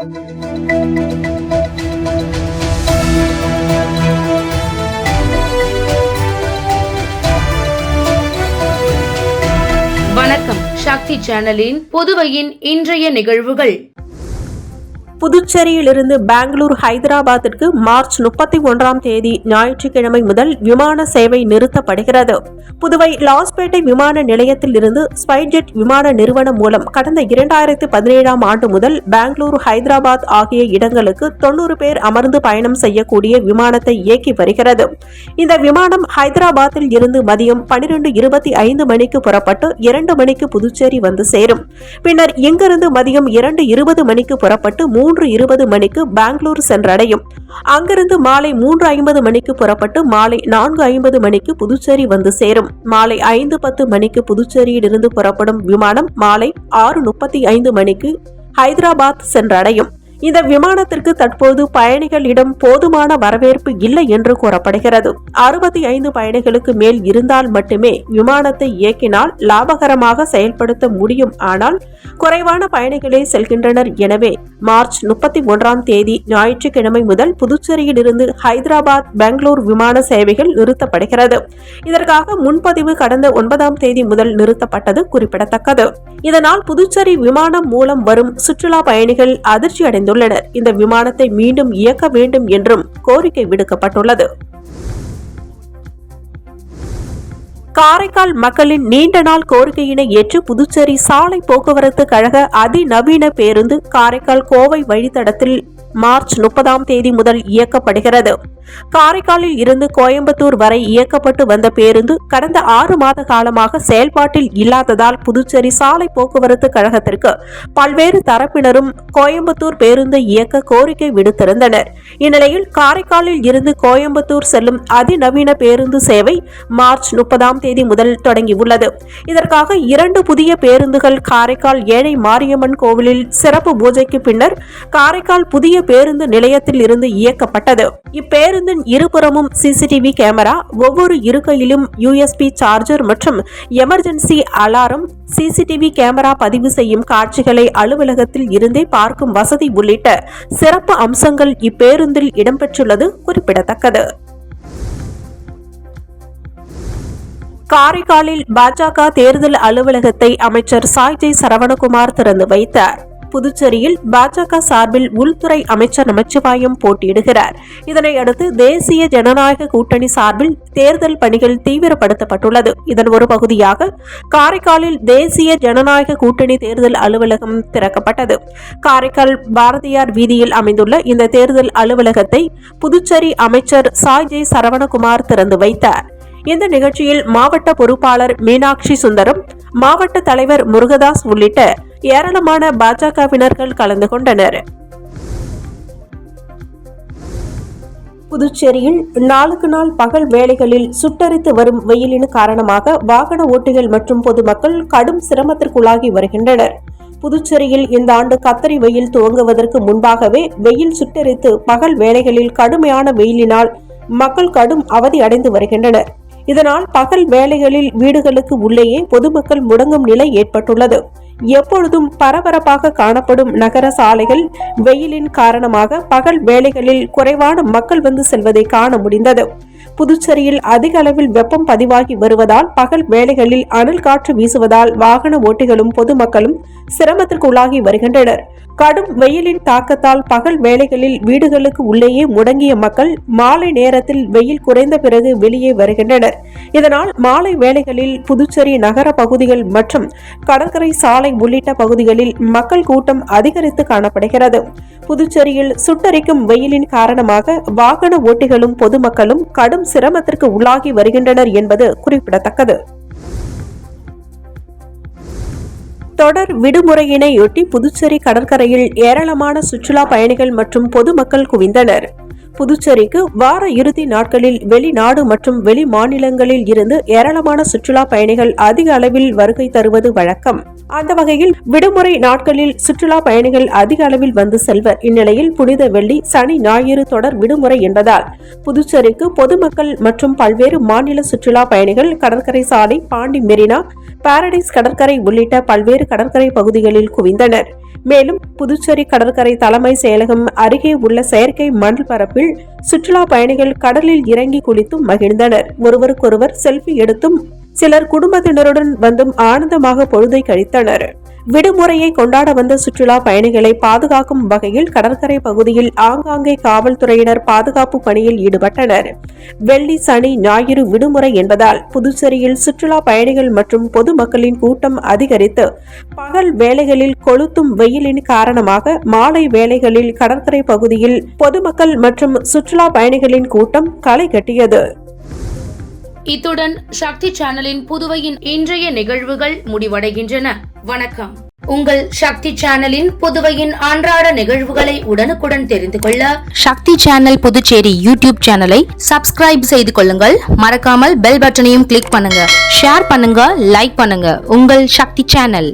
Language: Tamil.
வணக்கம். சக்தி சேனலின் புதுவையின் இன்றைய நிகழ்வுகள். புதுச்சேரியிலிருந்து பெங்களூர் ஹைதராபாத்திற்கு மார்ச் 31ஆம் தேதி ஞாயிற்றுக்கிழமை முதல் விமான சேவை நிறுத்தப்படுகிறது. புதுவை லாஸ்பேட்டை விமான நிலையத்தில் இருந்து ஸ்பைஸ்ஜெட் விமான நிறுவனம் மூலம் கடந்த 2017ஆம் ஆண்டு முதல் பெங்களூரு ஹைதராபாத் ஆகிய இடங்களுக்கு 90 பேர் அமர்ந்து பயணம் செய்யக்கூடிய விமானத்தை இயக்கி வருகிறது. இந்த விமானம் ஹைதராபாத்தில் இருந்து மதியம் 12:25 மணிக்கு புறப்பட்டு 2 மணிக்கு புதுச்சேரி வந்து சேரும். பின்னர் இங்கிருந்து மதியம் 2:20 மணிக்கு புறப்பட்டு 3:20 மணிக்கு பெங்களூர் சென்றடையும். அங்கிருந்து மாலை 3:50 மணிக்கு புறப்பட்டு மாலை 4:50 மணிக்கு புதுச்சேரி வந்து சேரும். மாலை 5:10 மணிக்கு புதுச்சேரியில் இருந்து புறப்படும் விமானம் மாலை 6:35 மணிக்கு ஹைதராபாத் சென்றடையும். இந்த விமானத்திற்கு தற்போது பயணிகளிடம் போதுமான வரவேற்பு இல்லை என்று கூறப்படுகிறது. 65 பயணிகளுக்கு மேல் இருந்தால் மட்டுமே விமானத்தை இயக்கினால் லாபகரமாக செயல்படுத்த முடியும். ஆனால் குறைவான பயணிகளே செல்கின்றனர். எனவே மார்ச் 31ஆம் தேதி ஞாயிற்றுக்கிழமை முதல் புதுச்சேரியில் இருந்து ஹைதராபாத் பெங்களூர் விமான சேவைகள் நிறுத்தப்படுகிறது. இதற்காக முன்பதிவு கடந்த 9ஆம் தேதி முதல் நிறுத்தப்பட்டது குறிப்பிடத்தக்கது. இதனால் புதுச்சேரி விமானம் மூலம் வரும் சுற்றுலா பயணிகள் அதிர்ச்சி அடைந்துள்ளனர். இந்த விமானத்தை மீண்டும் இயக்க வேண்டும் என்றும் கோரிக்கை விடுக்கப்பட்டுள்ளது. காரைக்கால் மக்களின் நீண்ட நாள் கோரிக்கையினை ஏற்று புதுச்சேரி சாலை போக்குவரத்து கழக அதிநவீன பேருந்து காரைக்கால் கோவை வழித்தடத்தில் மார்ச் 30ஆம் தேதி முதல் இயக்கப்படுகிறது. காரைக்காலில் இருந்து கோயம்புத்தூர் வரை இயக்கப்பட்டு வந்த பேருந்து கடந்த 6 மாத காலமாக செயல்பாட்டில் இல்லாததால் புதுச்சேரி சாலை போக்குவரத்து கழகத்திற்கு பல்வேறு தரப்பினரும் கோயம்புத்தூர் பேருந்தை இயக்க கோரிக்கை விடுத்திருந்தனர். இந்நிலையில் காரைக்காலில் இருந்து கோயம்புத்தூர் செல்லும் அதிநவீன பேருந்து சேவை மார்ச் 30ஆம் தேதி முதல் தொடங்கியுள்ளது. இதற்காக 2 புதிய பேருந்துகள் காரைக்கால் ஏழை மாரியம்மன் கோவிலில் சிறப்பு பூஜைக்கு பின்னர் காரைக்கால் புதிய பேருந்து நிலையத்தில் இருந்து இயக்கப்பட்டது. இப்பேருந்தின் இருபுறமும் சிசிடிவி கேமரா, ஒவ்வொரு இருக்கையிலும் USB சார்ஜர் மற்றும் எமர்ஜென்சி அலாரம், சிசிடிவி கேமரா பதிவு செய்யும் காட்சிகளை அலுவலகத்தில் இருந்தே பார்க்கும் வசதி உள்ளிட்ட சிறப்பு அம்சங்கள் இப்பேருந்தில் இடம்பெற்றுள்ளது குறிப்பிடத்தக்கது. காரைக்காலில் பாஜக தேர்தல் அலுவலகத்தை அமைச்சர் சாய்ஜி சரவணகுமார் திறந்து வைத்தார். புதுச்சேரியில் பாஜக சார்பில் உள்துறை அமைச்சர் நமச்சிவாயம் போட்டியிடுகிறார். இதனையடுத்து தேசிய ஜனநாயக கூட்டணி சார்பில் தேர்தல் பணிகள் தீவிரப்படுத்தப்பட்டுள்ளது. இதன் ஒரு பகுதியாக காரைக்காலில் தேசிய ஜனநாயக கூட்டணி தேர்தல் அலுவலகம் திறக்கப்பட்டது. காரைக்கால் பாரதியார் வீதியில் அமைந்துள்ள இந்த தேர்தல் அலுவலகத்தை புதுச்சேரி அமைச்சர் சாய்ஜி சரவணகுமார் திறந்து வைத்தார். இந்த நிகழ்ச்சியில் மாவட்ட பொறுப்பாளர் மீனாட்சி சுந்தரம், மாவட்ட தலைவர் முருகதாஸ் உள்ளிட்ட ஏராளமான பாஜகவினர்கள் கலந்து கொண்டனர். புதுச்சேரியில் நாளுக்கு நாள் பகல் வேளைகளில் சுட்டரித்து வரும் வெயிலின் காரணமாக வாகன ஓட்டிகள் மற்றும் பொதுமக்கள் கடும் சிரமத்திற்குள்ளாகி வருகின்றனர். புதுச்சேரியில் இந்த ஆண்டு கத்தரி வெயில் துவங்குவதற்கு முன்பாகவே வெயில் சுட்டரித்து பகல் வேளைகளில் கடுமையான வெயிலினால் மக்கள் கடும் அவதி அடைந்து வருகின்றனர். இதனால் பகல் வேளைகளில் வீடுகளுக்கு உள்ளேயே பொதுமக்கள் முடங்கும் நிலை ஏற்பட்டுள்ளது. எப்பொழுதும் பரபரப்பாக காணப்படும் நகர சாலைகள் வெயிலின் காரணமாக பகல் வேளைகளில் குறைவான மக்கள் வந்து செல்வதை காண முடிந்தது. புதுச்சேரியில் அதிக அளவில் வெப்பம் பதிவாகி வருவதால் பகல் வேளைகளில் அனல் காற்று வீசுவதால் வாகன ஓட்டிகளும் பொதுமக்களும் சிரமத்திற்குள்ளாகி வருகின்றனர். கடும் வெயிலின் தாக்கத்தால் பகல் வேளைகளில் வீடுகளுக்கு உள்ளேயே முடங்கிய மக்கள் மாலை நேரத்தில் வெயில் குறைந்த பிறகு வெளியே வருகின்றனர். இதனால் மாலை வேளைகளில் புதுச்சேரி நகர பகுதிகள் மற்றும் கடற்கரை சாலை உள்ளிட்ட பகுதிகளில் மக்கள் கூட்டம் அதிகரித்து காணப்படுகிறது. புதுச்சேரியில் சுட்டரிக்கும் வெயிலின் காரணமாக வாகன ஓட்டிகளும் பொதுமக்களும் கடும் சிரமத்திற்கு உள்ளாகி வருகின்றனர் என்பது குறிப்பிடத்தக்கது. தொடர் விடுமுறையினையொட்டி புதுச்சேரி கடற்கரையில் ஏராளமான சுற்றுலா பயணிகள் மற்றும் பொதுமக்கள் குவிந்தனர். புதுச்சேரிக்கு வார இறுதி நாட்களில் வெளிநாடு மற்றும் வெளி மாநிலங்களில் இருந்து ஏராளமான சுற்றுலா பயணிகள் அதிக அளவில் வருகை தருவது வழக்கம். அந்த வகையில் விடுமுறை நாட்களில் சுற்றுலா பயணிகள் அதிக அளவில் வந்து செல்வர். இந்நிலையில் புனித வெள்ளி, சனி, ஞாயிறு தொடர் விடுமுறை என்பதால் புதுச்சேரிக்கு பொதுமக்கள் மற்றும் பல்வேறு மாநில சுற்றுலா பயணிகள் கடற்கரை சாலை, பாண்டி மெரினா, பாரடைஸ் கடற்கரை உள்ளிட்ட பல்வேறு கடற்கரை பகுதிகளில் குவிந்தனர். மேலும் புதுச்சேரி கடற்கரை தலைமை செயலகம் அருகே உள்ள செயற்கை மணல் பரப்பில் சுற்றுலா பயணிகள் கடலில் இறங்கி குளித்து மகிழ்ந்தனர். ஒருவருக்கொருவர் செல்ஃபி எடுத்தும் சிலர் குடும்பத்தினருடன் வந்தும் ஆனந்தமாக பொழுதை கழித்தனர். விடுமுறையை கொண்டாட வந்த சுற்றுலா பயணிகளை பாதுகாக்கும் வகையில் கடற்கரை பகுதியில் ஆங்காங்கே காவல்துறையினர் பாதுகாப்பு பணியில் ஈடுபட்டனர். வெள்ளி, சனி, ஞாயிறு விடுமுறை என்பதால் புதுச்சேரியில் சுற்றுலா பயணிகள் மற்றும் பொதுமக்களின் கூட்டம் அதிகரித்து பகல் வேளைகளில் கொளுத்தும் வெயிலின் காரணமாக மாலை வேளைகளில் கடற்கரை பகுதியில் பொதுமக்கள் மற்றும் சுற்றுலா பயணிகளின் கூட்டம் களை கட்டியது. இத்துடன் சக்தி சேனலின் புதுவையின் இன்றைய நிகழ்வுகள் முடிவடைகின்றன. வணக்கம். உங்கள் சக்தி சேனலின் புதுவையின் அன்றாட நிகழ்வுகளை உடனுக்குடன் தெரிந்து கொள்ள சக்தி சேனல் புதுச்சேரி யூடியூப் சேனலை சப்ஸ்கிரைப் செய்து கொள்ளுங்கள். மறக்காமல் பெல் பட்டனையும் கிளிக் பண்ணுங்க, ஷேர் பண்ணுங்க, லைக் பண்ணுங்க. உங்கள் சக்தி சேனல்.